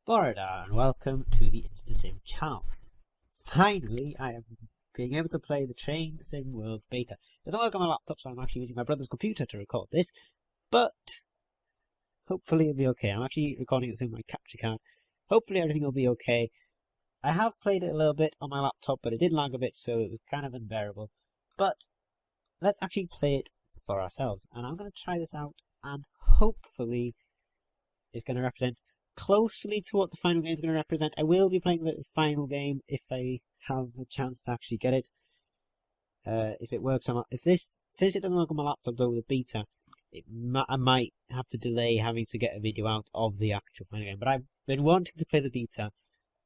Borada, and welcome to the InstaSim channel. Finally, I am being able to play the Train Sim World Beta. It doesn't work on my laptop, so I'm actually using my brother's computer to record this, but hopefully it'll be okay. I'm actually recording it through my capture card. Hopefully everything will be okay. I have played it a little bit on my laptop, but it did lag a bit, so it was kind of unbearable. But let's actually play it for ourselves, and I'm going to try this out, and hopefully it's going to represent closely to what the final game is going to represent. I will be playing the final game if I have a chance to actually get it. If it works on since it doesn't work on my laptop though with the beta, I might have to delay having to get a video out of the actual final game. But I've been wanting to play the beta,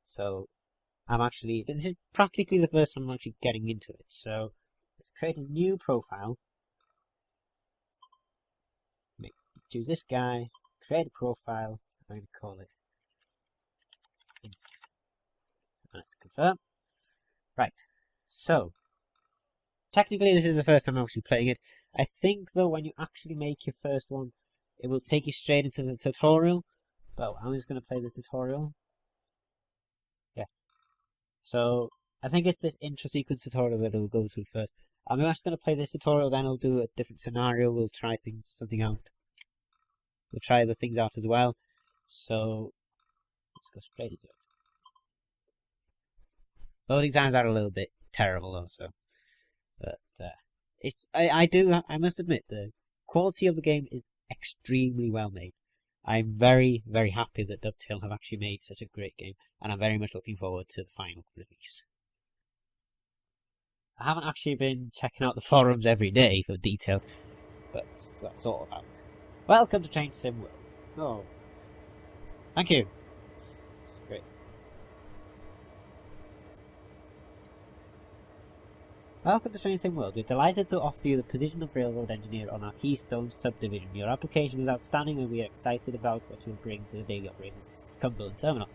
so this is practically the first time I'm actually getting into it. So let's create a new profile. Choose this guy, create a profile. I'm going to call it InstaSim. Let's confirm. Right, so technically this is the first time I'm actually playing it. I think though when you actually make your first one, it will take you straight into the tutorial. But I'm just going to play the tutorial. Yeah. So I think it's this intro sequence tutorial that it'll go to first. I'm just going to play this tutorial, then I'll do a different scenario. We'll try something out. We'll try other things out as well. So let's go straight into it. Loading times are a little bit terrible also, but I must admit the quality of the game is extremely well made. I'm very, very happy that Dovetail have actually made such a great game, and I'm very much looking forward to the final release. I haven't actually been checking out the forums every day for details, but that's sort of happened. Welcome to Train Sim World. Oh. Thank you. That's great. Welcome to Train Sim World. We're delighted to offer you the position of railroad engineer on our Keystone subdivision. Your application was outstanding and we are excited about what you'll bring to the daily operations of Cumberland Terminal.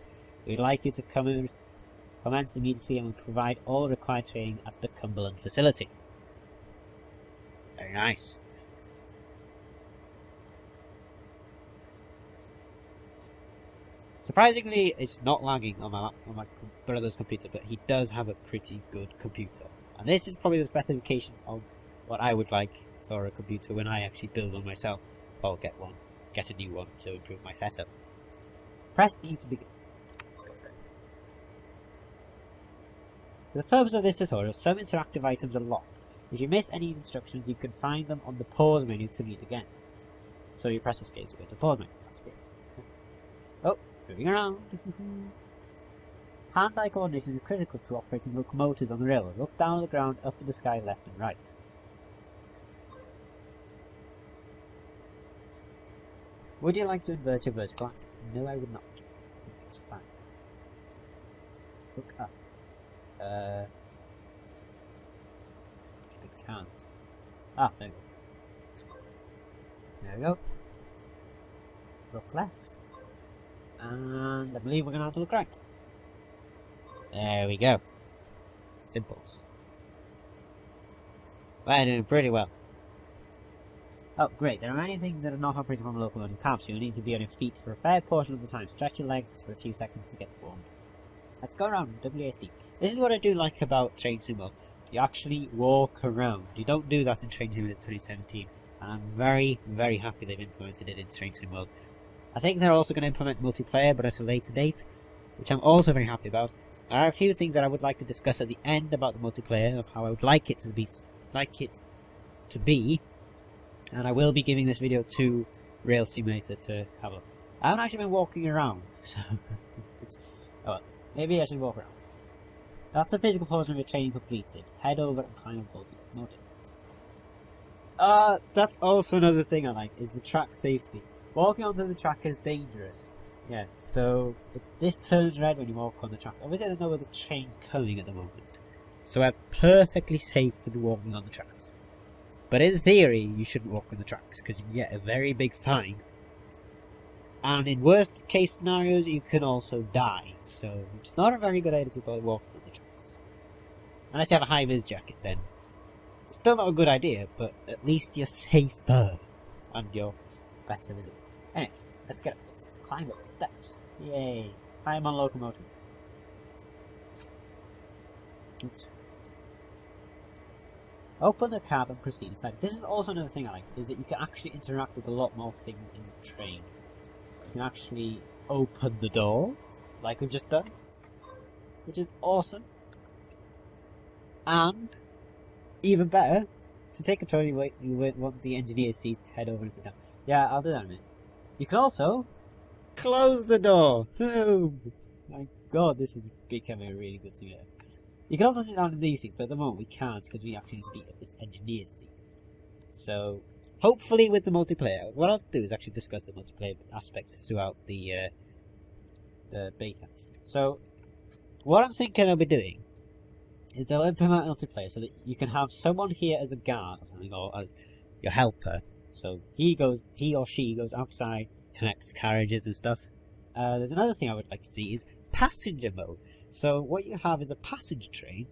We'd like you to commence immediately and we'll provide all required training at the Cumberland facility. Very nice. Surprisingly, it's not lagging on my brother's computer, but he does have a pretty good computer. And this is probably the specification of what I would like for a computer when I actually build one myself, or get a new one to improve my setup. Press E to begin. Let's go for it. For the purpose of this tutorial, some interactive items are locked. If you miss any instructions, you can find them on the pause menu to meet again. So you press escape to go to pause menu. That's great. Oh. Moving around. Hand-eye coordination is critical to operating locomotives on the railroad. Look down at the ground, up in the sky, left and right. Would you like to invert your vertical axis? No, I would not. It's fine. Look up. I can't. Ah, there we go. There we go. Look left. And I believe we're going to have to look right. There we go. Simples. We're doing pretty well. Oh, great. There are many things that are not operating from a locomotive cab, so you'll need to be on your feet for a fair portion of the time. Stretch your legs for a few seconds to get warmed. Let's go around WASD. This is what I do like about Train Sim World. You actually walk around. You don't do that in Train Sim 2017. And I'm very, very happy they've implemented it in Train Sim World. I think they're also going to implement multiplayer, but at a later date, which I'm also very happy about. There are a few things that I would like to discuss at the end about the multiplayer, of how I would like it to be, and I will be giving this video to Rail Simulator to have a look. I haven't actually been walking around, so oh well, maybe I should walk around. That's a physical portion of your training completed. Head over and climb aboard the locomotive. That's also another thing I like, is the track safety. Walking onto the track is dangerous. Yeah, so this turns red when you walk on the track. Obviously there's no other trains coming at the moment, so it's perfectly safe to be walking on the tracks. But in theory, you shouldn't walk on the tracks, because you can get a very big fine. And in worst case scenarios, you can also die, so it's not a very good idea to go walking on the tracks. Unless you have a high-vis jacket, then it's still not a good idea, but at least you're safer, and you're better visible. Anyway, let's get up this. Climb up the steps. Yay. I am on locomotive. Oops. Open the cab and proceed inside. This is also another thing I like, is that you can actually interact with a lot more things in the train. You can actually open the door, like we've just done, which is awesome. And, even better, to take control you want the engineer's seat to head over and sit down. Yeah, I'll do that in a minute. You can also close the door. Oh my god, this is becoming a really good simulator. You can also sit down in these seats, but at the moment we can't because we actually need to be at this engineer's seat. So, hopefully with the multiplayer, what I'll do is actually discuss the multiplayer aspects throughout the beta. So, what I'm thinking I'll be doing is they'll implement multiplayer so that you can have someone here as a guard or something, or as your helper. So he or she goes outside, connects carriages and stuff. There's another thing I would like to see is passenger mode. So what you have is a passenger train.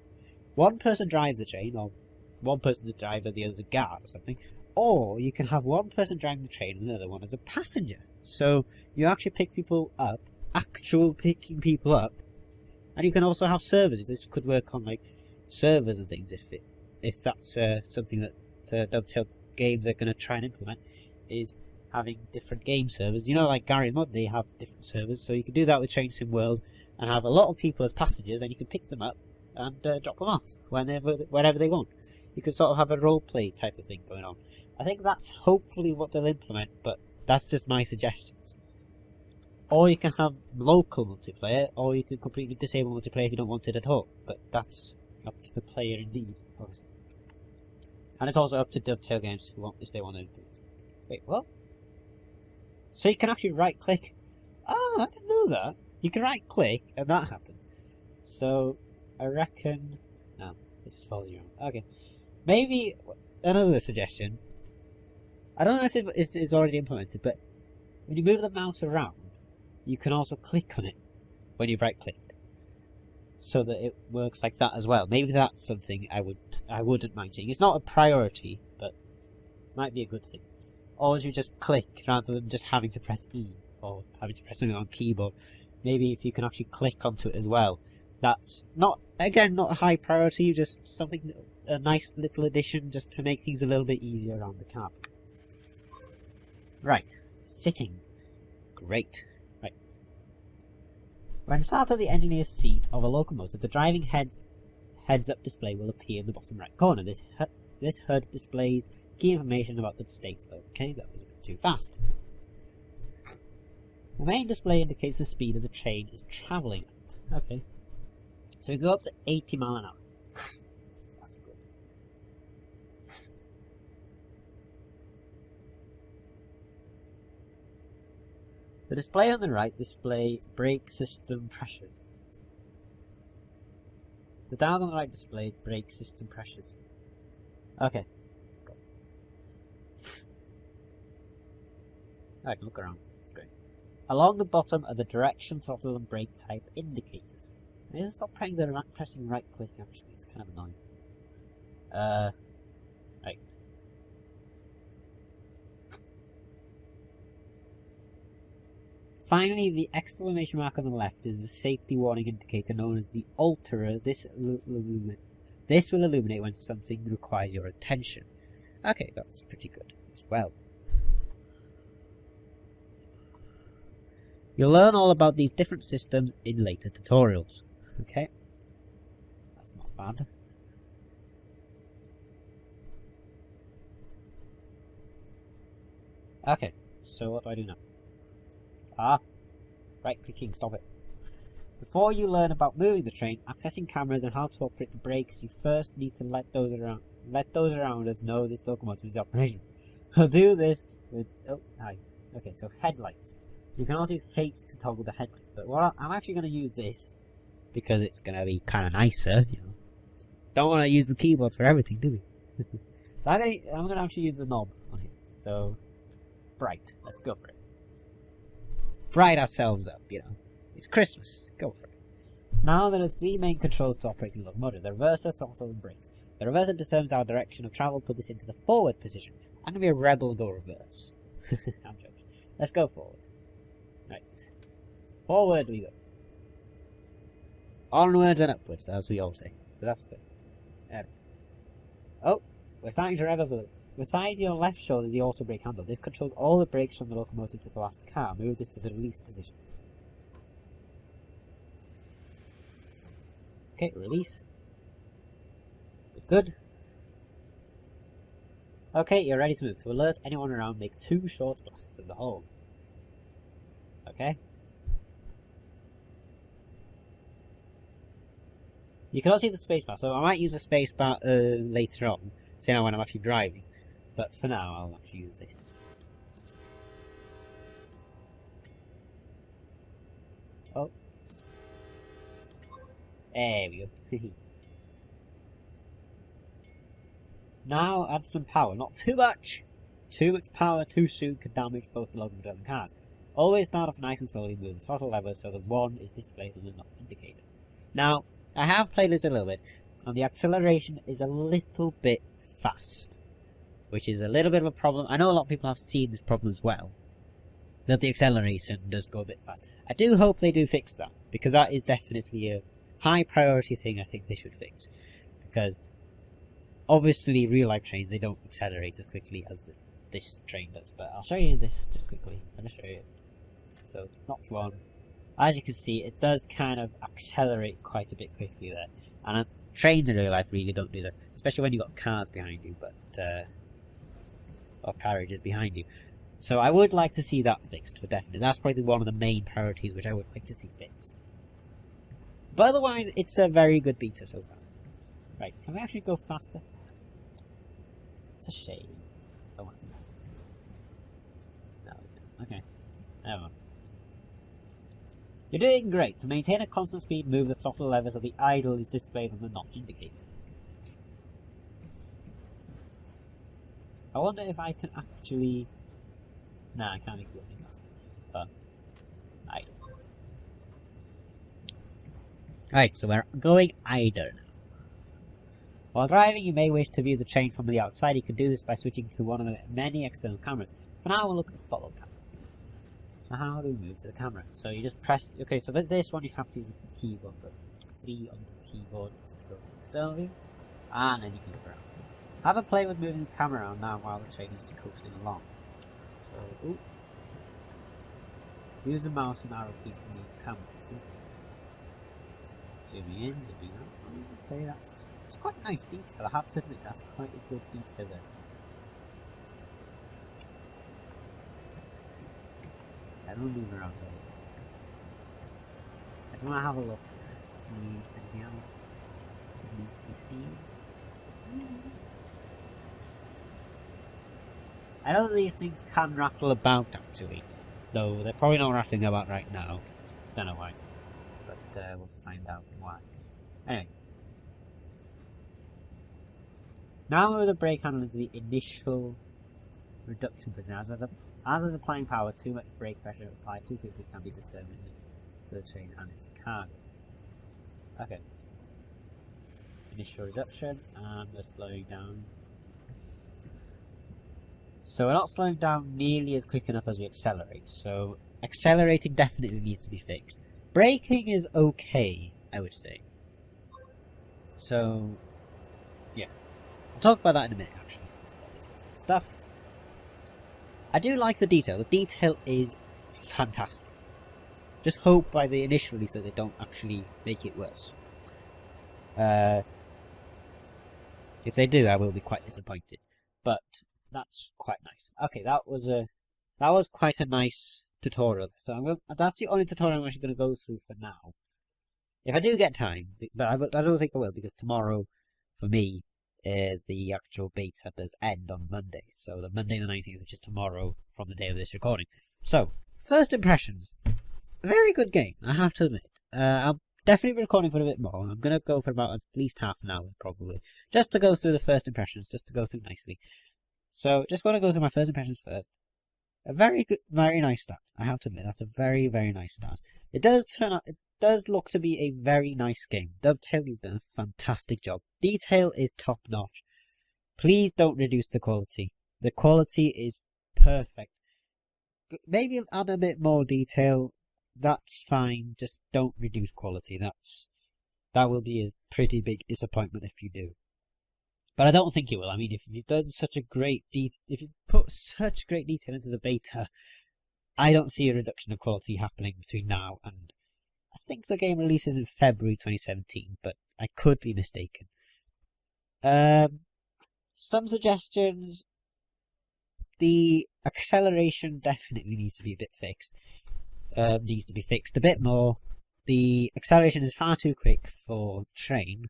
One person drives the train, or one person's a driver, the other's a guard or something. Or you can have one person driving the train and another one as a passenger. So you actually pick people up, actual picking people up. And you can also have servers. This could work on like servers and things if that's something that Dovetail Games are going to try and implement, is having different game servers. You know, like Gary's Mod, they have different servers, so you can do that with Train Sim World and have a lot of people as passengers, and you can pick them up and drop them off whenever they want. You can sort of have a roleplay type of thing going on. I think that's hopefully what they'll implement, but that's just my suggestions. Or you can have local multiplayer, or you can completely disable multiplayer if you don't want it at all. But that's up to the player indeed, obviously. And it's also up to Dovetail Games if they want to do it. Wait, what? So you can actually right-click. Oh, I didn't know that. You can right-click, and that happens. So, I reckon... No, it just follows you around. Okay. Maybe another suggestion. I don't know if it's already implemented, but when you move the mouse around, you can also click on it when you've right-clicked, so that it works like that as well. Maybe that's something I wouldn't mind seeing. It's not a priority, but might be a good thing. Or you just click rather than just having to press E or having to press something on keyboard. Maybe if you can actually click onto it as well. That's not a high priority, just something, a nice little addition just to make things a little bit easier around the cab. Right, sitting. Great. Right. When sat at the engineer's seat of a locomotive, the driving heads-up display will appear in the bottom right corner. This HUD displays key information about the state. Okay, that was a bit too fast. The main display indicates the speed of the train is travelling at. Okay. So we go up to 80 miles an hour. That's good. The display on the right display brake system pressures. The dials on the right display brake system pressures. Okay. I can look around. That's great. Along the bottom are the direction, throttle, and brake type indicators. I need to stop pressing right click, actually. It's kind of annoying. Right. Finally, the exclamation mark on the left is the safety warning indicator known as the alterer. This will illuminate when something requires your attention. Okay, that's pretty good as well. You'll learn all about these different systems in later tutorials. Okay, that's not bad. Okay, so what do I do now? Right clicking, stop it. Before you learn about moving the train, accessing cameras and how to operate the brakes, you first need to let those around us know this locomotive is operational. We'll do this with okay, so headlights. You can also use H to toggle the headlights, but I'm actually going to use this because it's going to be kind of nicer, you know. Don't want to use the keyboard for everything, do we? So I'm going to actually use the knob on here. So, bright. Let's go for it. Bright ourselves up, you know. It's Christmas. Go for it. Now there are three main controls to operating the locomotive: the reverser, throttle, and brakes. The reverser determines our direction of travel. Put this into the forward position. I'm going to be a rebel, go reverse. I'm joking. Let's go forward. Right. Forward we go. Onwards and upwards, as we all say. But that's good. Oh, we're starting to rev up a little. Beside your left shoulder is the auto brake handle. This controls all the brakes from the locomotive to the last car. Move this to the release position. Okay, release. Good. Okay, you're ready to move. To alert anyone around, make 2 short blasts in the hole. Okay. You can also use the spacebar, so I might use the spacebar later on, say now when I'm actually driving. But for now, I'll actually use this. Oh. There we go. Now add some power. Not too much! Too much power too soon could damage both the locomotive and cars. Always start off nice and slowly, move the throttle lever so that 1 is displayed on the notch indicator. Now, I have played this a little bit, and the acceleration is a little bit fast. Which is a little bit of a problem. I know a lot of people have seen this problem as well. That the acceleration does go a bit fast. I do hope they do fix that. Because that is definitely a high priority thing I think they should fix. Because obviously real life trains, they don't accelerate as quickly as this train does. But I'll show you this just quickly. I'll just show you it. So, notch 1. As you can see, it does kind of accelerate quite a bit quickly there. And trains in real life really don't do that. Especially when you've got cars behind you. But or carriages behind you. So I would like to see that fixed for definite. That's probably one of the main priorities which I would like to see fixed. But otherwise, it's a very good beta so far. Right, can we actually go faster? It's a shame. Oh, no, okay. Never mind. You're doing great. To maintain a constant speed, move the throttle lever so the idle is displayed on the notch indicator. I wonder if I can actually... Nah, I can't make it any faster. But... idle. Alright, so we're going idle. While driving, you may wish to view the train from the outside. You can do this by switching to one of the many external cameras. For now, we'll look at the follow camera. So how do we move to the camera? So you just press... Okay, so with this one, you have to use the keyboard. But 3 on the keyboard is to go to the external view. And then you can look around. Have a play with moving the camera around now while the train is coasting along. So, ooh. Use the mouse and arrow keys to move the camera. Zooming in, zooming out. Okay, that's quite a nice detail. I have to admit, that's quite a good detail there. I don't move around though. I just want to have a look. See anything else that needs to be seen. I know that these things can rattle about actually, though they're probably not rattling about right now. Don't know why, but we'll find out why. Anyway, now with the brake handle into the initial reduction position. As with applying power, too much brake pressure applied too quickly can be determined for the train and its cargo. Okay. Initial reduction, and we're slowing down. So we're not slowing down nearly as quick enough as we accelerate, so accelerating definitely needs to be fixed. Braking is okay, I would say. So, yeah. I'll talk about that in a minute, actually. Stuff. I do like the detail. The detail is fantastic. Just hope by the initial release that they don't actually make it worse. If they do, I will be quite disappointed. But that's quite nice. Okay, that was quite a nice tutorial. So that's the only tutorial I'm actually going to go through for now. If I do get time, but I don't think I will, because tomorrow, for me, the actual beta does end on Monday. So the Monday the 19th, which is tomorrow from the day of this recording. So, first impressions. Very good game, I have to admit. I'll definitely be recording for a bit more. I'm going to go for about at least half an hour, probably. Just to go through the first impressions, just to go through nicely. So, just want to go through my first impressions first. A very good, very nice start. I have to admit, that's a very, very nice start. It does look to be a very nice game. Dovetail, you've done a fantastic job. Detail is top notch. Please don't reduce the quality. The quality is perfect. Maybe add a bit more detail. That's fine. Just don't reduce quality. That's That will be a pretty big disappointment if you do. But I don't think it will. I mean, if you've done such a great if you put such great detail into the beta, I don't see a reduction of quality happening between now and I think the game releases in February 2017, but I could be mistaken. Some suggestions. The acceleration definitely needs to be a bit fixed. Needs to be fixed a bit more. The acceleration is far too quick for the train.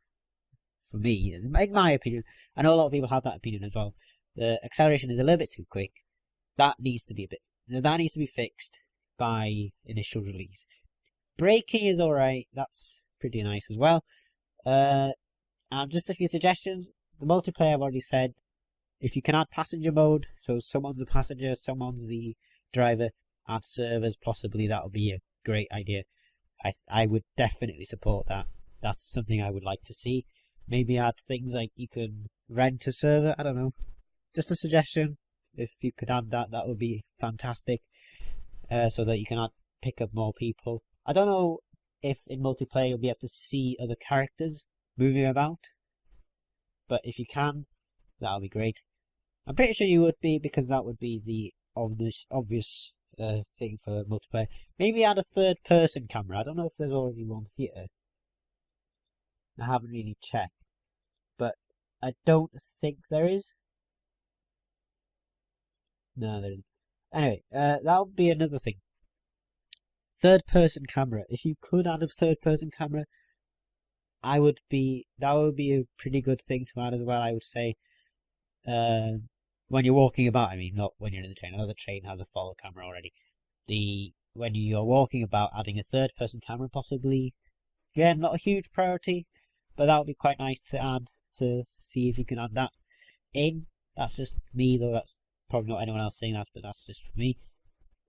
For me, in my opinion. I know a lot of people have that opinion as well. The acceleration is a little bit too quick. That needs to be fixed by initial release. Braking is alright. That's pretty nice as well. And just a few suggestions. The multiplayer I've already said. If you can add passenger mode, so someone's the passenger, someone's the driver, add servers, possibly that would be a great idea. I would definitely support that. That's something I would like to see. Maybe add things like you can rent a server, I don't know. Just a suggestion. If you could add that, that would be fantastic. So that you can pick up more people. I don't know if in multiplayer you'll be able to see other characters moving about. But if you can, that would be great. I'm pretty sure you would be, because that would be the obvious thing for multiplayer. Maybe add a third-person camera. I don't know if there's already one here. I haven't really checked. But I don't think there is. No, there isn't. Anyway, that would be another thing. Third-person camera. If you could add a third-person camera, that would be a pretty good thing to add as well, I would say. When you're walking about, I mean, not when you're in the train. I know the train has a follow camera already. When you're walking about, adding a third-person camera, possibly. Again, not a huge priority, but that would be quite nice to add, to see if you can add that in. That's just me, though. That's probably not anyone else saying that, but that's just for me.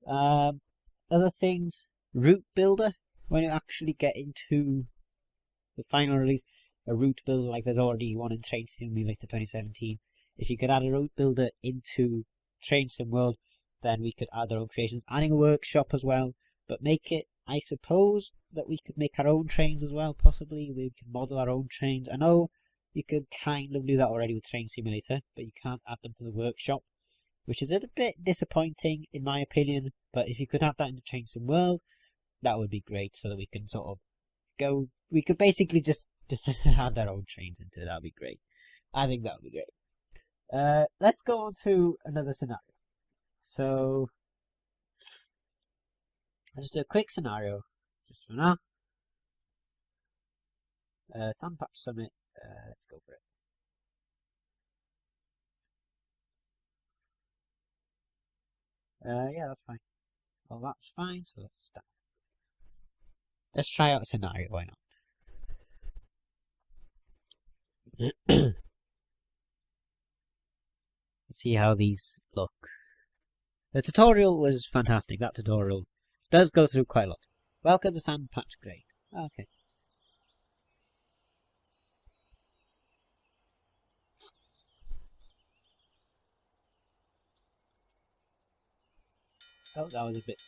Other things, route builder. When you actually get into the final release, a route builder, like there's already one in Train Simulator 2017. If you could add a route builder into Train Sim World, then we could add our own creations. Adding a workshop as well, but make it, I suppose, that we could make our own trains as well, possibly. We could model our own trains. I know you could kind of do that already with Train Simulator, but you can't add them to the workshop, which is a bit disappointing in my opinion. But if you could add that into Train Sim World, that would be great, so that we can sort of go, we could basically just add our own trains into it. That would be great. I think that would be great. Let's go on to another scenario. So, I'll just do a quick scenario, just for now. Sandpatch Summit, let's go for it. Yeah, that's fine. Well, that's fine, so let's start. Let's try out a scenario, why not? See how these look. The tutorial was fantastic. That tutorial does go through quite a lot. Welcome to Sandpatch Grade. Okay. Oh, that was a bit...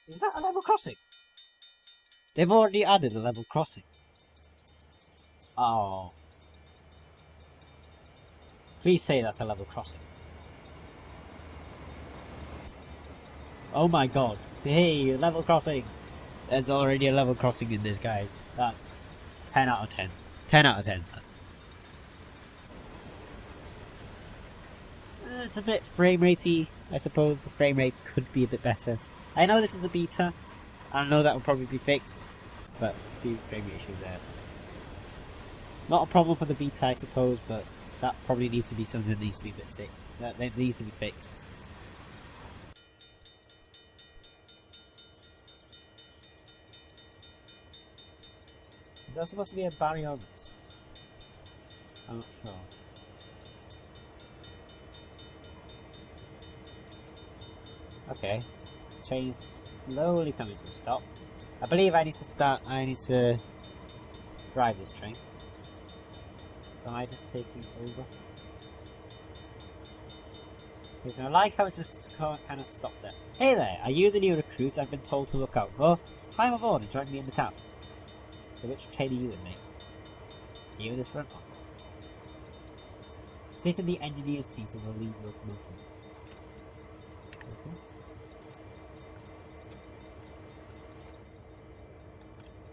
Is that a level crossing? They've already added a level crossing. Oh. Please say that's a level crossing. Oh my god. Hey, level crossing! There's already a level crossing in this, guys. That's 10 out of 10. 10 out of 10. It's a bit frame ratey, I suppose. The frame rate could be a bit better. I know this is a beta. I know that will probably be fixed. But a few frame rate issues there. Not a problem for the beta, I suppose, but that probably needs to be something that needs to be a bit fixed. That needs to be fixed. Is that supposed to be a barrier on this? I'm not sure. Okay. Train is slowly coming to a stop. I believe I need to drive this train. Am I just taking over? Okay, so I like how it just kind of stopped there. Hey there, are you the new recruit I've been told to look out for? Climb aboard and join me in the cab. So which train are you in, mate? Are you in this front one? Sit in the engineer's seat and we'll leave locomotive. Okay.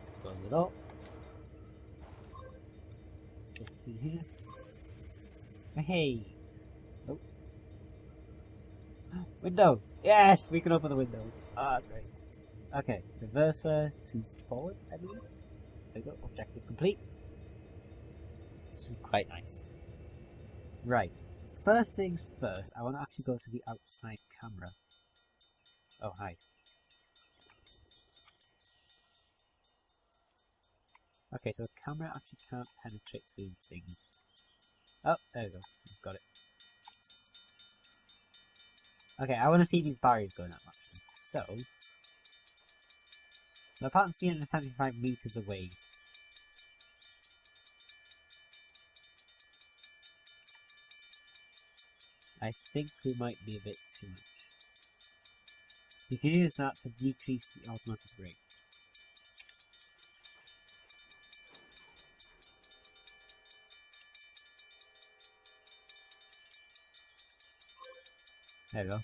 Let's close it up. Sit in here. Hey! Oh. Window! Yes! We can open the windows. Ah, that's great. Okay, reverser to forward, I believe. There we go, objective complete. This is quite nice. Right, first things first, I want to actually go to the outside camera. Oh, hi. Okay, so the camera actually can't penetrate through things. Oh, there we go, I've got it. Okay, I want to see these barriers going up actually. So, the part's 375 meters away. I think we might be a bit too much. You can use that to decrease the automatic rate. There we go.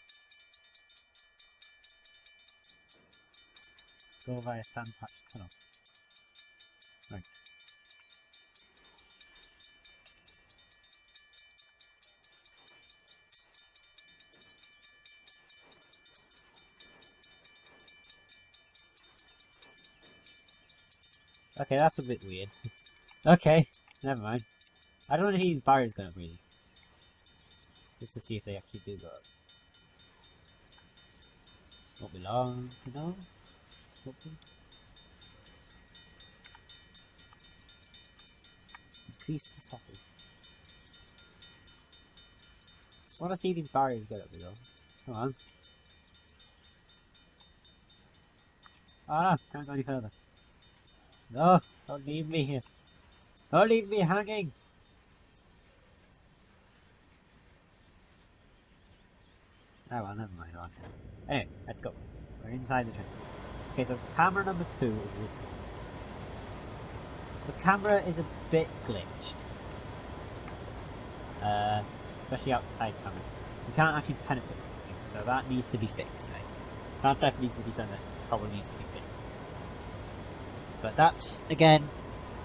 Go via sand patch tunnel. Right. Okay, that's a bit weird. Okay, never mind. I don't want to see these barriers going up really. Just to see if they actually do go up. Won't be long to know. Hopefully. Increase the socket. Just want to see these barriers go up though. Come on. Oh no, can't go any further. No, don't leave me here. Don't leave me hanging. Oh well, never mind. Okay. Anyway, let's go. We're inside the train. Okay, so camera number 2 is this. The camera is a bit glitched. Especially outside cameras. You can't actually penetrate things, so that needs to be fixed. Right? That definitely needs to be something that probably needs to be fixed. But that's, again,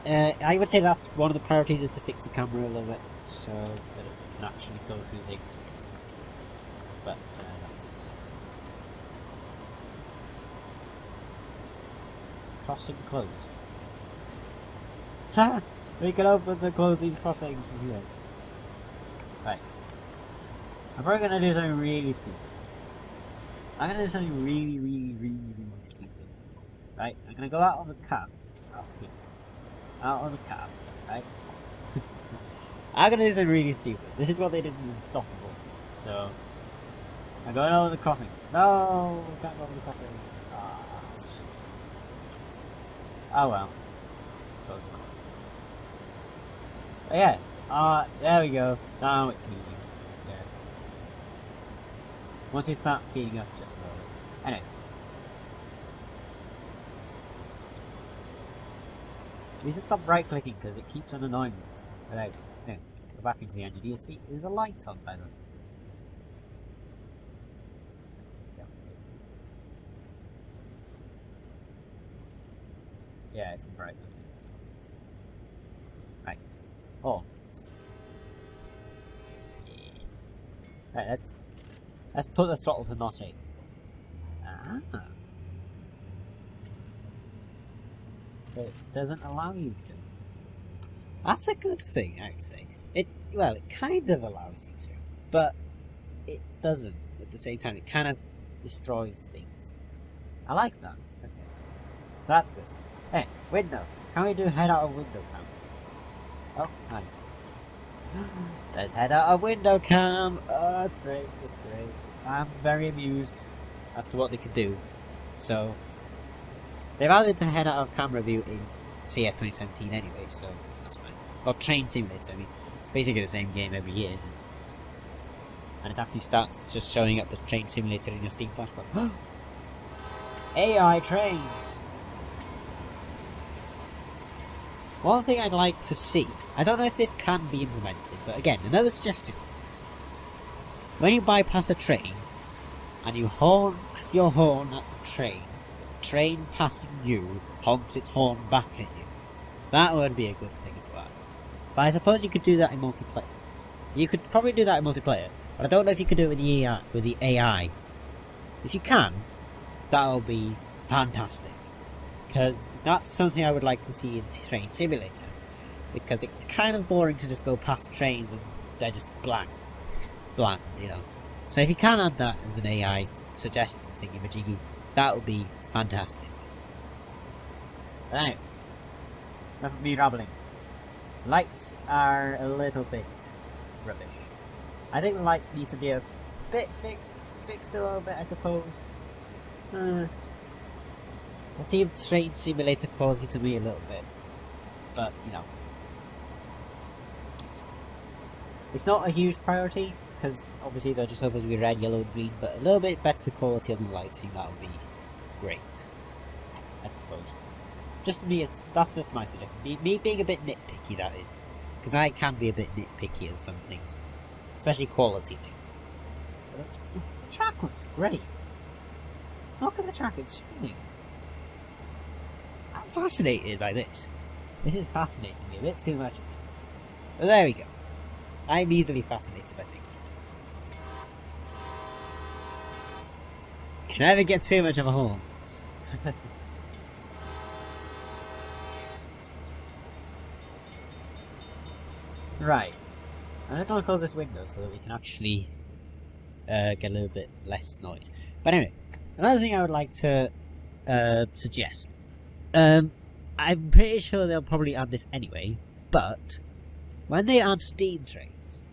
I would say that's one of the priorities is to fix the camera a little bit, so that it can actually go through things. But that's... Crossing closed. Ha! We can open and close these crossings from here. Right. I'm probably gonna do something really stupid. I'm gonna do something really stupid. Right? I'm gonna go out on the cab. Out here. Out on the cab. Right? I'm gonna do something really stupid. This is what they did in Unstoppable. So... I'm going over the crossing. No! I can't go over the crossing. Oh well. Let's go over the crossing. But yeah. There we go. Now it's moving. Yeah. Once you start speeding up, just lower it. Anyway. You need to stop right clicking because it keeps on annoying me. Right. Anyway, go back into the engineer's seat. Is the light on by the way? Yeah, it's bright. Right. Oh. Yeah. Right, let's put the throttle to not 8. Ah. So it doesn't allow you to. That's a good thing, I would say. It kind of allows you to, but it doesn't at the same time. It kind of destroys things. I like that. Okay. So that's good. Hey, window. Can we do head out of window cam? Oh, hi. Let's head out of window cam. Oh, that's great. That's great. I'm very amused as to what they could do. So, they've added the head out of camera view in CS 2017 anyway, so that's fine. Or Train Simulator, I mean. It's basically the same game every year, isn't it? And it actually starts just showing up as Train Simulator in your Steam flashback. AI trains! One thing I'd like to see, I don't know if this can be implemented, but again, another suggestion. When you bypass a train, and you honk your horn at the train passing you honks its horn back at you. That would be a good thing as well. But I suppose you could do that in multiplayer. You could probably do that in multiplayer, but I don't know if you could do it with the AI. If you can, that would be fantastic. Because that's something I would like to see in Train Simulator. Because it's kind of boring to just go past trains and they're just bland, you know. So if you can add that as an AI suggestion thingy-majiggy, that would be fantastic. But anyway, enough of me rambling. Lights are a little bit rubbish. I think the lights need to be a bit fixed a little bit, I suppose. It seems Train Simulator quality to me a little bit, but you know, it's not a huge priority because obviously they're just supposed to be red, yellow, and green. But a little bit better quality on the lighting, that would be great, I suppose. Just me, that's just my suggestion. Me being a bit nitpicky, that is, because I can be a bit nitpicky at some things, especially quality things. But the track looks great. Look at the track; it's shining. I'm fascinated by this. This is fascinating me a bit too much. But there we go. I'm easily fascinated by things. Can never get too much of a horn. Right. I'm just going to close this window so that we can actually get a little bit less noise. But anyway, another thing I would like to suggest. I'm pretty sure they'll probably add this anyway, but when they add steam trains,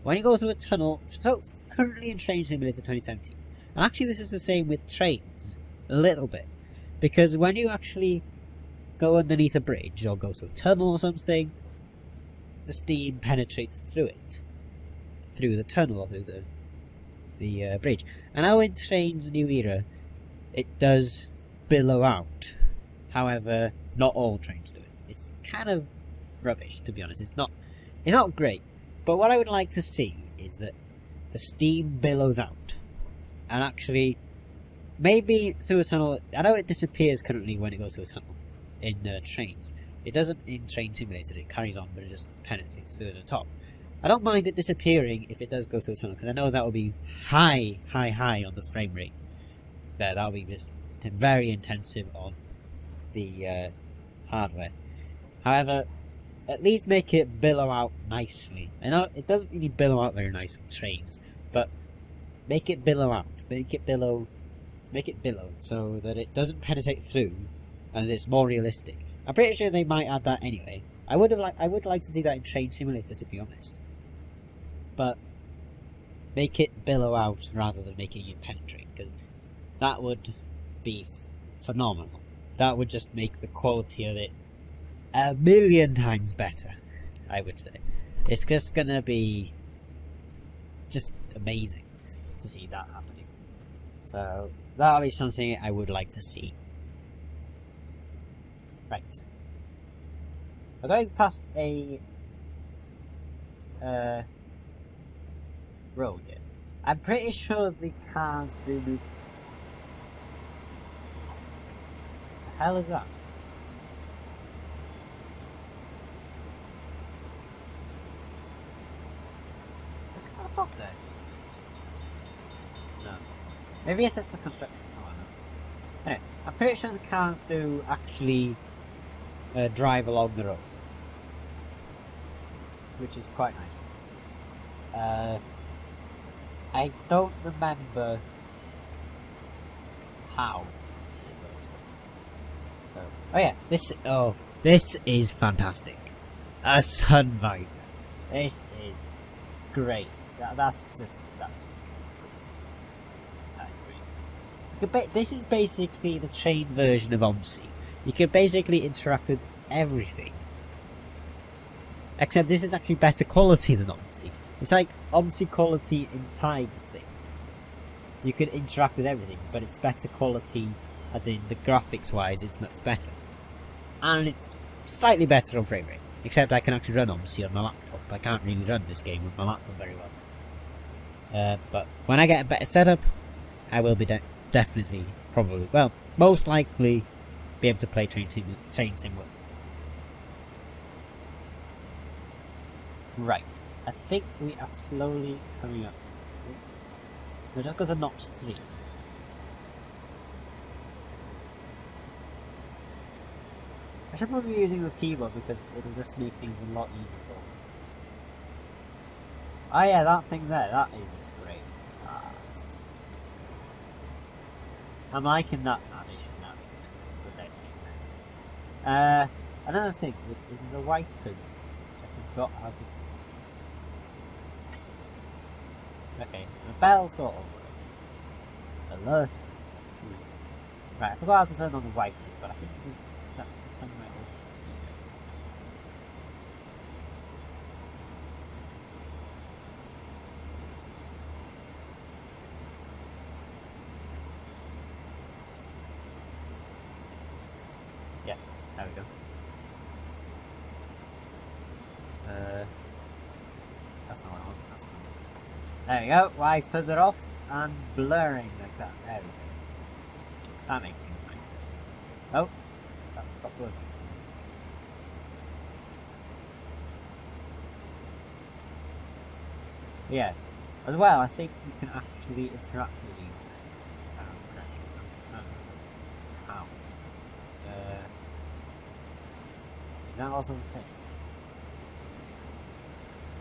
when you go through a tunnel, so currently in Train Simulator 2017, and actually this is the same with trains, a little bit, because when you actually go underneath a bridge or go through a tunnel or something, the steam penetrates through it, through the tunnel or through the bridge. And now in Trains New Era, it does billow out. However, not all trains do it. It's kind of rubbish, to be honest. It's not great. But what I would like to see is that the steam billows out, and actually, maybe through a tunnel. I know it disappears currently when it goes through a tunnel in trains. It doesn't in Train Simulator. It carries on, but it just penetrates through the top. I don't mind it disappearing if it does go through a tunnel, because I know that will be high on the frame rate. That will be just very intensive on the hardware. However, at least make it billow out nicely. I know it doesn't really billow out very nice on trains, but make it billow out. Make it billow so that it doesn't penetrate through, and it's more realistic. I'm pretty sure they might add that anyway. I would like to see that in Train Simulator, to be honest. But make it billow out rather than making it penetrate, because that would be phenomenal. That would just make the quality of it 1,000,000 times better, I would say. It's just gonna be just amazing to see that happening. So that'll be something I would like to see. Right. I'm going past a road here. I'm pretty sure the cars do move. The hell is that? Can I stop there? No. Maybe it's just the construction. Oh, I know. Anyway, I'm pretty sure the cars do actually drive along the road, which is quite nice. I don't remember how it works. So, oh yeah, this is fantastic. A sun visor. This is great. That's great. That is great. This is basically the train version of OMSI. You can basically interact with everything. Except this is actually better quality than OMSI. It's like OMSI quality inside the thing. You can interact with everything, but it's better quality, as in the graphics wise, it's much better. And it's slightly better on frame rate. Except I can actually run obviously on my laptop. I can't really run this game with my laptop very well. But when I get a better setup, I will be definitely, probably, well, most likely be able to play Train Sim well. Right, I think we are slowly coming up. We'll just go to notch 3. I should probably be using the keyboard because it'll just make things a lot easier for me. Oh yeah, that thing there, that is just great. I'm liking that addition, that's just a good addition. Another thing, which is the wipers, which I forgot how to... Okay, so the bell sort of alert. Right, I forgot how to turn on the wipers, but I think that's somewhere over here. Yeah, there we go. That's not what I want. That's not. There we go. Wipers are off and blurring like that. There we go. That makes things nicer. Oh, that stopped working. Yeah. As well, I think you can actually interact with these. How? Is that also the same?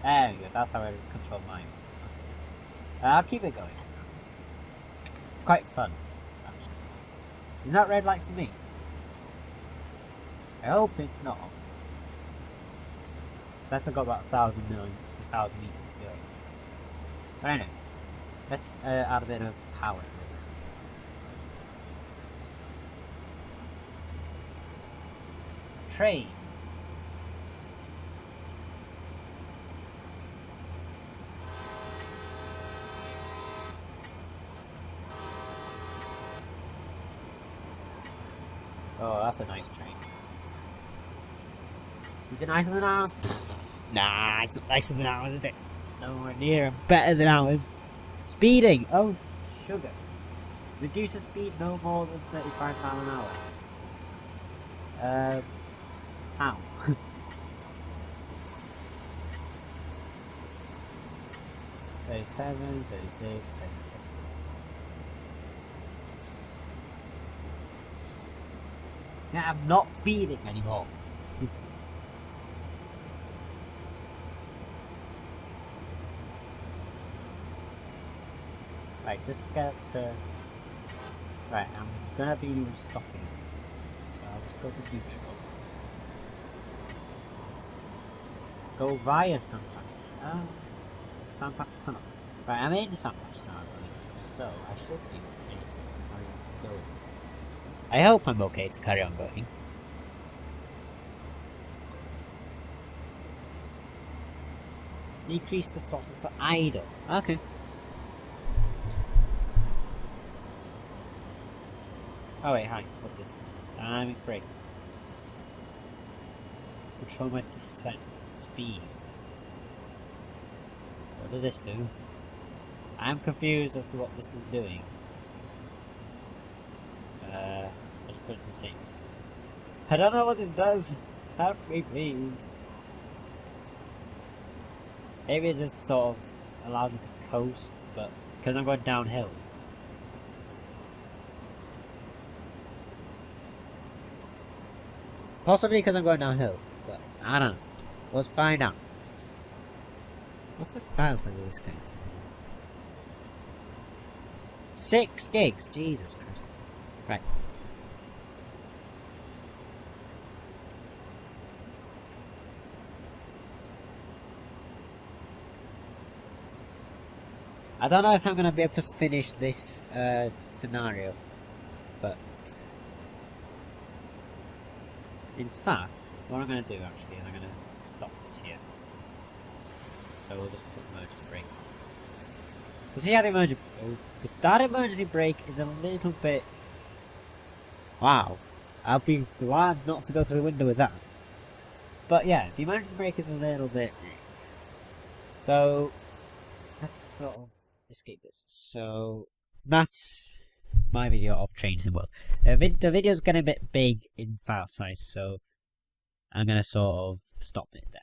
There we go, that's how I control mine. I'll keep it going. It's quite fun, actually. Is that red light for me? I hope it's not. So I still got about 1,000 meters to go. But anyway, let's add a bit of power to this. It's a train. Oh, that's a nice train. Is it nicer than ours? Nah, it's not nicer than ours, is it? It's nowhere near better than ours. Speeding! Oh, sugar. Reduce the speed no more than 35 miles an hour. How? 37, 36, 37. Yeah, I'm not speeding anymore. Right, just get up to... Right, I'm gonna be stopping. So I'll just go to neutral. Go via Sandpatch. Sandpatch Tunnel. Right, I'm in Sandpatch Tunnel, I believe. So I should be okay to carry on going. I hope I'm okay to carry on going. Decrease the throttle to idle. Okay. Oh wait, hi. What's this? Dynamic brake. Control my descent speed. What does this do? I'm confused as to what this is doing. Let's put it to 6. I don't know what this does. Help me, please. Maybe it's just sort of allowed me to coast, but because I'm going downhill. Possibly because I'm going downhill, but I don't know. Let's find out. What's the file size of this game? 6 gigs, Jesus Christ. Right. I don't know if I'm going to be able to finish this scenario, but in fact, what I'm going to do actually is I'm going to stop this here. So we'll just put emergency brake on. We'll see how the emergency brake is a little bit... Wow, I'll be glad not to go through the window with that. But yeah, the emergency brake is a little bit... So, let's sort of escape this. So, that's my video of Train Sim World. The video's getting a bit big in file size, so I'm going to sort of stop it there.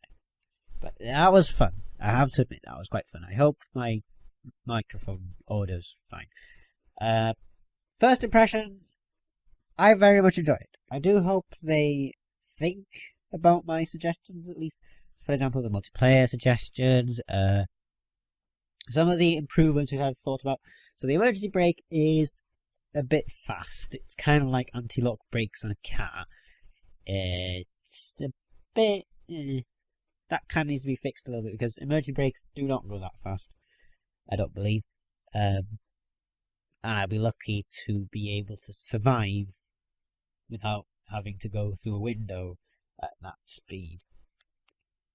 But that was fun. I have to admit that was quite fun. I hope my microphone audio's fine. First impressions, I very much enjoy it. I do hope they think about my suggestions, at least. For example, the multiplayer suggestions, some of the improvements which I've thought about. So the emergency brake is a bit fast. It's kind of like anti-lock brakes on a car. It's a bit... that kind of needs to be fixed a little bit, because emergency brakes do not go that fast, I don't believe. And I'd be lucky to be able to survive without having to go through a window at that speed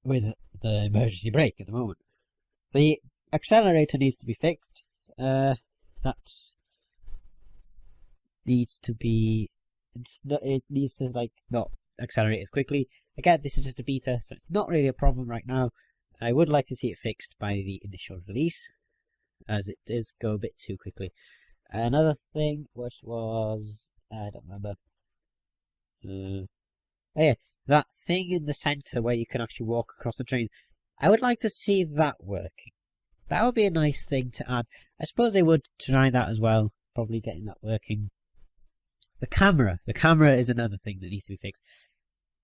with the emergency brake at the moment. The accelerator needs to be fixed. That needs to be... it needs to like not accelerate as quickly. Again, this is just a beta, so it's not really a problem right now. I would like to see it fixed by the initial release, as it does go a bit too quickly. Another thing, which was... I don't remember. Oh yeah, that thing in the centre where you can actually walk across the trains. I would like to see that working. That would be a nice thing to add. I suppose they would try that as well, probably getting that working. The camera is another thing that needs to be fixed.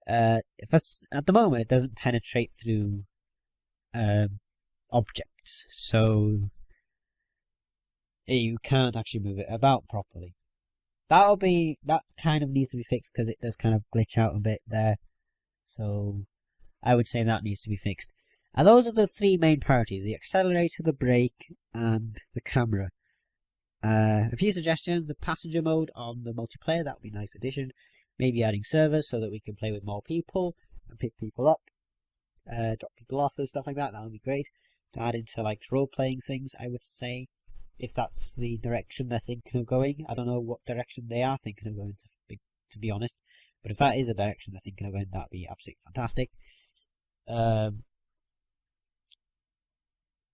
At the moment, it doesn't penetrate through objects, so you can't actually move it about properly. That kind of needs to be fixed, because it does kind of glitch out a bit there. So I would say that needs to be fixed. And those are the three main priorities: the accelerator, the brake, and the camera. A few suggestions: the passenger mode on the multiplayer, that would be a nice addition. Maybe adding servers so that we can play with more people and pick people up, drop people off and stuff like that. That would be great. To add into like role-playing things, I would say, if that's the direction they're thinking of going. I don't know what direction they are thinking of going, to be honest. But if that is a direction they're thinking of going, that would be absolutely fantastic.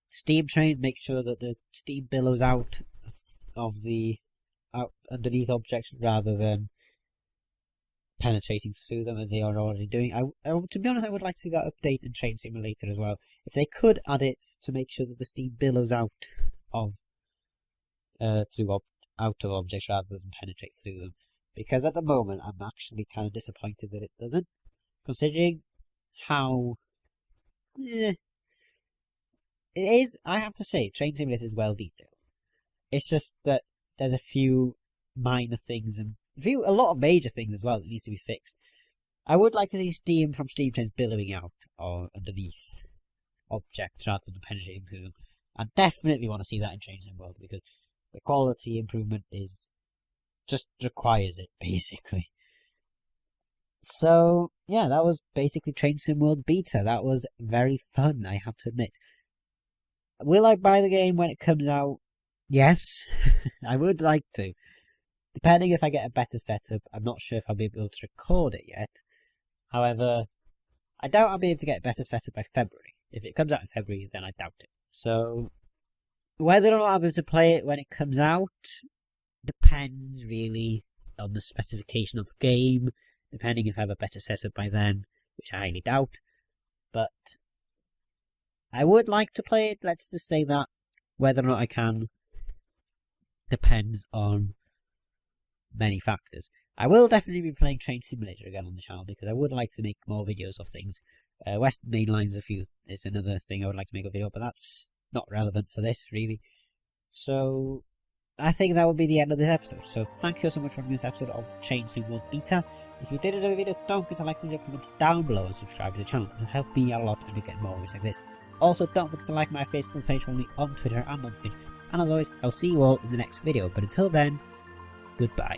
Steam trains, make sure that the steam billows out of the underneath objects rather than penetrating through them as they are already doing. To be honest, I would like to see that update in Train Simulator as well. If they could add it to make sure that the steam billows out of objects rather than penetrate through them, because at the moment I'm actually kind of disappointed that it doesn't, considering how it is. I have to say, Train Simulator is well detailed. It's just that there's a few minor things and a lot of major things as well that needs to be fixed. I would like to see steam from steam trains billowing out or underneath objects rather than penetrating through them. I definitely want to see that in Train Sim World, because the quality improvement just requires it, basically. So yeah, that was basically Train Sim World Beta. That was very fun, I have to admit. Will I buy the game when it comes out? Yes, I would like to. Depending if I get a better setup. I'm not sure if I'll be able to record it yet. However, I doubt I'll be able to get a better setup by February. If it comes out in February, then I doubt it. So, whether or not I'll be able to play it when it comes out depends really on the specification of the game, depending if I have a better setup by then, which I highly doubt. But I would like to play it, let's just say that. Whether or not I can depends on many factors. I will definitely be playing Train Simulator again on the channel, because I would like to make more videos of things. Western Main Lines is another thing I would like to make a video, but that's not relevant for this, really. So, I think that would be the end of this episode. So, thank you so much for watching this episode of Train Sim World Beta. If you did enjoy the video, don't forget to like, leave your comments down below, and subscribe to the channel. It'll help me out a lot to get more videos like this. Also, don't forget to like my Facebook page, follow me on Twitter and on Twitch. And as always, I'll see you all in the next video. But until then, goodbye.